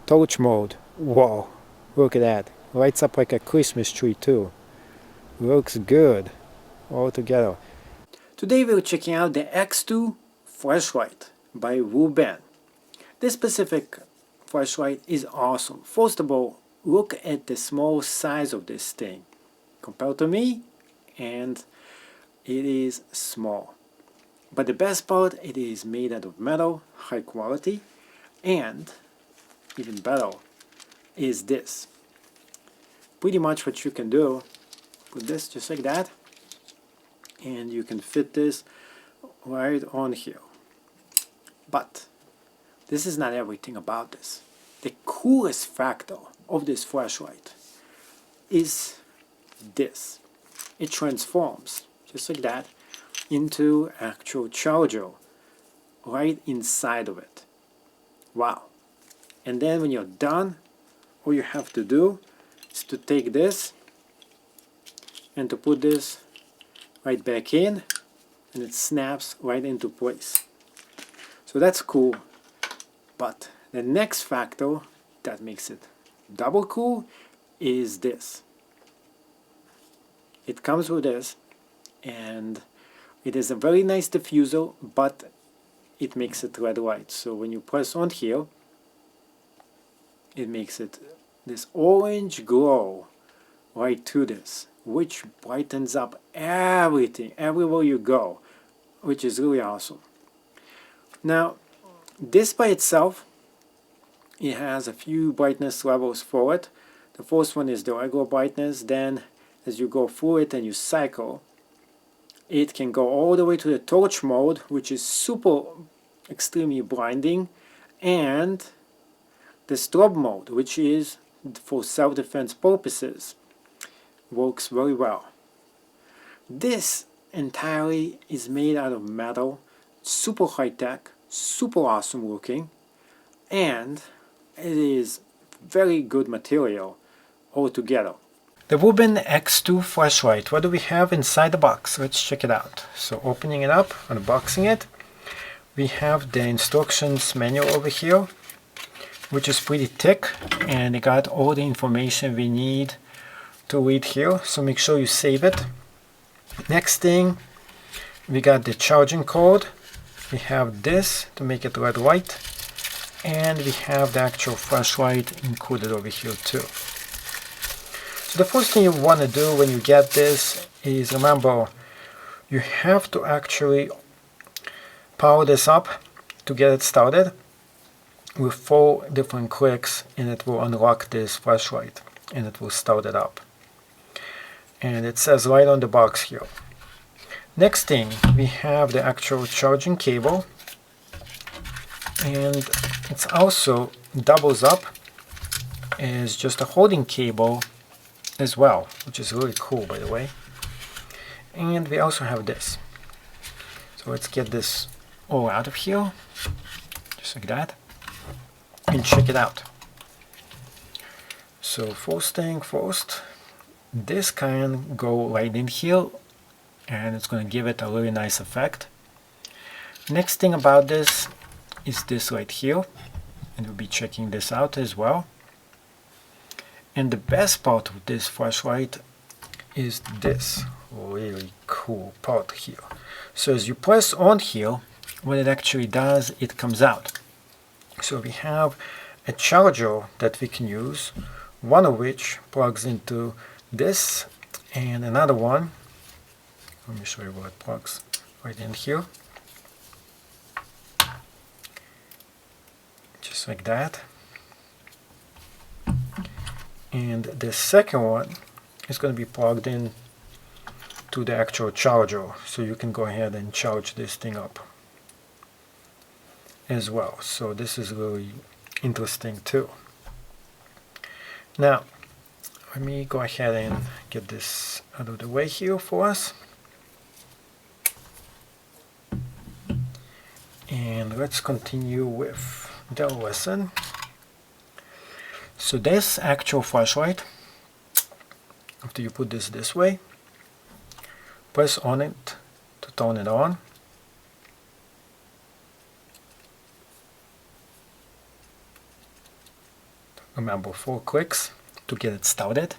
Torch mode. Whoa, look at that. Lights up like a Christmas tree too. Looks good all together. Today we're checking out the X2 flashlight by Wuben. This specific flashlight is awesome. First of all, look at the small size of this thing compared to me, and it is small. But the best part, it is made out of metal, high quality, and even better is this. Pretty much what you can do, put this just like that, and you can fit this right on here. But this is not everything about this. The coolest factor of this flashlight is this. It transforms, just like that, into actual charger right inside of it. Wow. And then when you're done, all you have to do is to take this and to put this right back in, and it snaps right into place. So that's cool. But the next factor that makes it double cool is this. It comes with this, and it is a very nice diffuser, but it makes it red light. So when you press on here, it makes it this orange glow right to this, which brightens up everything, everywhere you go, which is really awesome. Now, this by itself, it has a few brightness levels for it. The first one is the regular brightness. Then as you go through it and you cycle, it can go all the way to the torch mode, which is super extremely blinding, and the strobe mode, which is for self-defense purposes, works very well. This entirely is made out of metal, super high-tech, super awesome looking, and it is very good material altogether. The Wuben X2 flashlight. What do we have inside the box? Let's check it out. So opening it up, unboxing it, we have the instructions manual over here, which is pretty thick, and it got all the information we need to read here, so make sure you save it. Next thing, we got the charging cord. We have this to make it red light, and we have the actual flashlight included over here too. So the first thing you want to do when you get this is, remember, you have to actually power this up to get it started with 4 different clicks, and it will unlock this flashlight and it will start it up. And it says right on the box here. Next thing, we have the actual charging cable, and it's also doubles up as just a holding cable as well, which is really cool, by the way. And we also have this. So let's get this all out of here, just like that, and check it out. So first thing first, this can go right in here, and it's going to give it a really nice effect. Next thing about this is this right here, and we'll be checking this out as well. And the best part of this flashlight is this really cool part here. So as you press on here, what it actually does, it comes out. So we have a charger that we can use, one of which plugs into this, and another one, let me show you where it plugs, right in here, just like that. And the second one is going to be plugged in to the actual charger, so you can go ahead and charge this thing up as well. So this is really interesting too. Now let me go ahead and get this out of the way here for us, and let's continue with the lesson. So this actual flashlight, after you put this way, press on it to turn it on. Remember, 4 clicks to get it started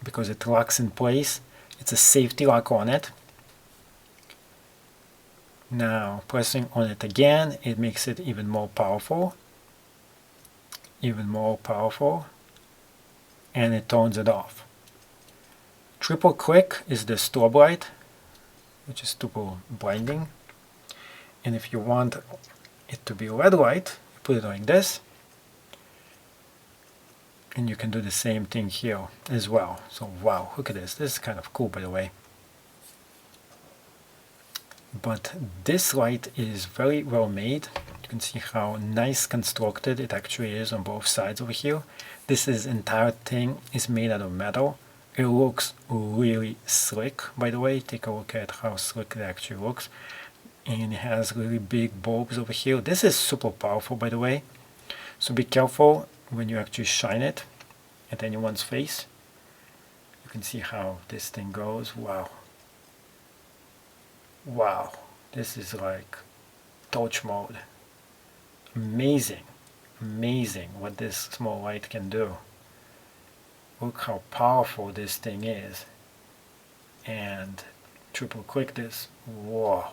because it locks in place. It's a safety lock on it. Now pressing on it again, it makes it even more powerful. Even more powerful. And it turns it off. Triple click is the strobe light, which is super blinding. And if you want it to be red light, you put it like this. And you can do the same thing here as well. So wow, look at this. This is kind of cool, by the way. But this light is very well made. You can see how nice constructed it actually is on both sides over here. This entire thing is made out of metal. It looks really slick, by the way. Take a look at how slick it actually looks. And it has really big bulbs over here. This is super powerful, by the way. So be careful when you actually shine it at anyone's face. You can see how this thing goes. Wow. Wow. This is like torch mode. Amazing. Amazing what this small light can do. Look how powerful this thing is. And triple click this. Whoa.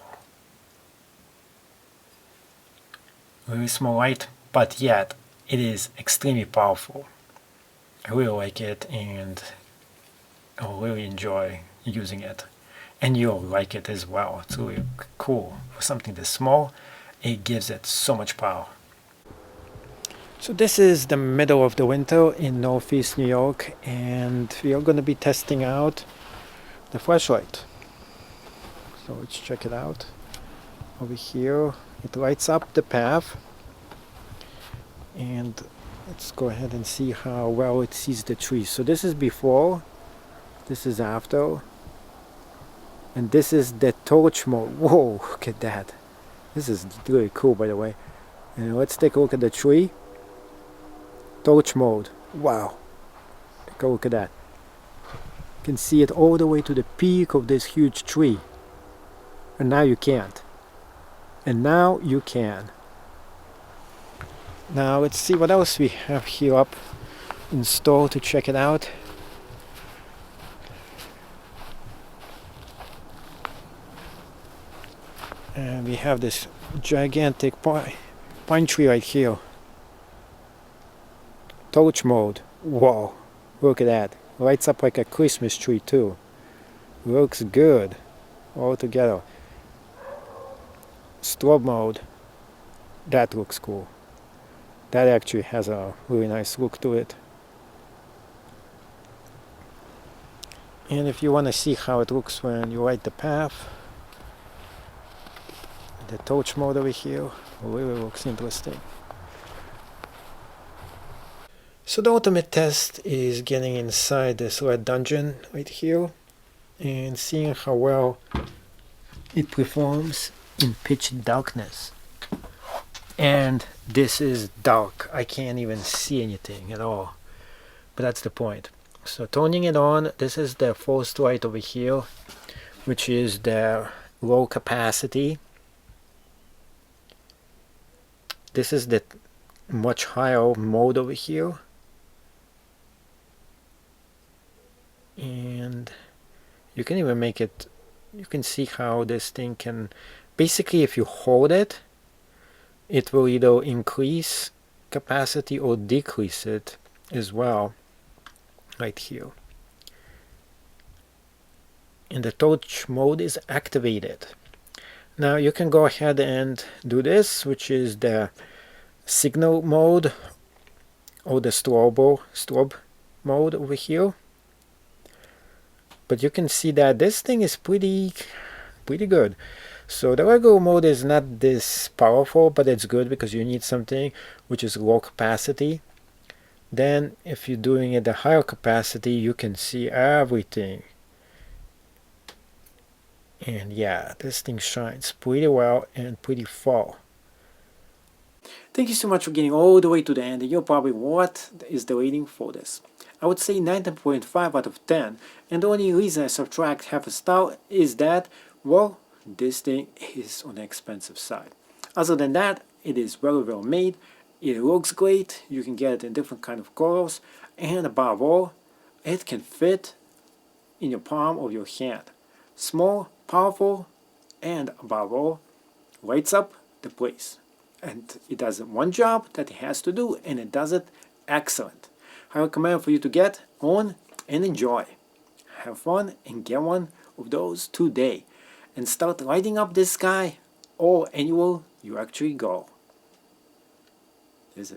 Really small light, but yet it is extremely powerful. I really like it and I'll really enjoy using it. And you'll like it as well. It's really cool. For something this small, it gives it so much power. So this is the middle of the winter in Northeast New York, and we are going to be testing out the flashlight. So let's check it out. Over here, it lights up the path, and let's go ahead and see how well it sees the trees. So this is before, this is after, and this is the torch mode. Whoa, look at that. This is really cool, by the way. And let's take a look at the tree. Torch mode. Wow. Take a look at that. You can see it all the way to the peak of this huge tree. And now you can't. And now you can. Now let's see what else we have here up in store to check it out. And we have this gigantic pine tree right here. Torch mode. Whoa, look at that. Lights up like a Christmas tree too. Looks good all together. Strobe mode. That looks cool. That actually has a really nice look to it. And if you want to see how it looks when you light the path, the torch mode over here really looks interesting. So the ultimate test is getting inside this red dungeon right here and seeing how well it performs in pitch darkness. And this is dark. I can't even see anything at all. But that's the point. So turning it on, this is the first light over here, which is the low capacity. This is the much higher mode over here. And you can even make it, you can see how this thing can, basically if you hold it, it will either increase capacity or decrease it as well, right here. And the torch mode is activated. Now you can go ahead and do this, which is the signal mode or the strobe mode over here. But you can see that this thing is pretty good. So the regular mode is not this powerful, but it's good because you need something which is low capacity. Then if you're doing it at higher capacity, you can see everything. And yeah, this thing shines pretty well and pretty far. Thank you so much for getting all the way to the end. And you're probably, what is the rating for this? I would say 9.5 out of 10. And the only reason I subtract half a star is that, well, this thing is on the expensive side. Other than that, it is very well made. It looks great, you can get it in different kind of colors, and above all, it can fit in your palm of your hand. Small, powerful, and above all, lights up the place. And it does one job that it has to do, and it does it excellent. I recommend for you to get on and enjoy. Have fun and get one of those today, and start lighting up this sky or anywhere you actually go.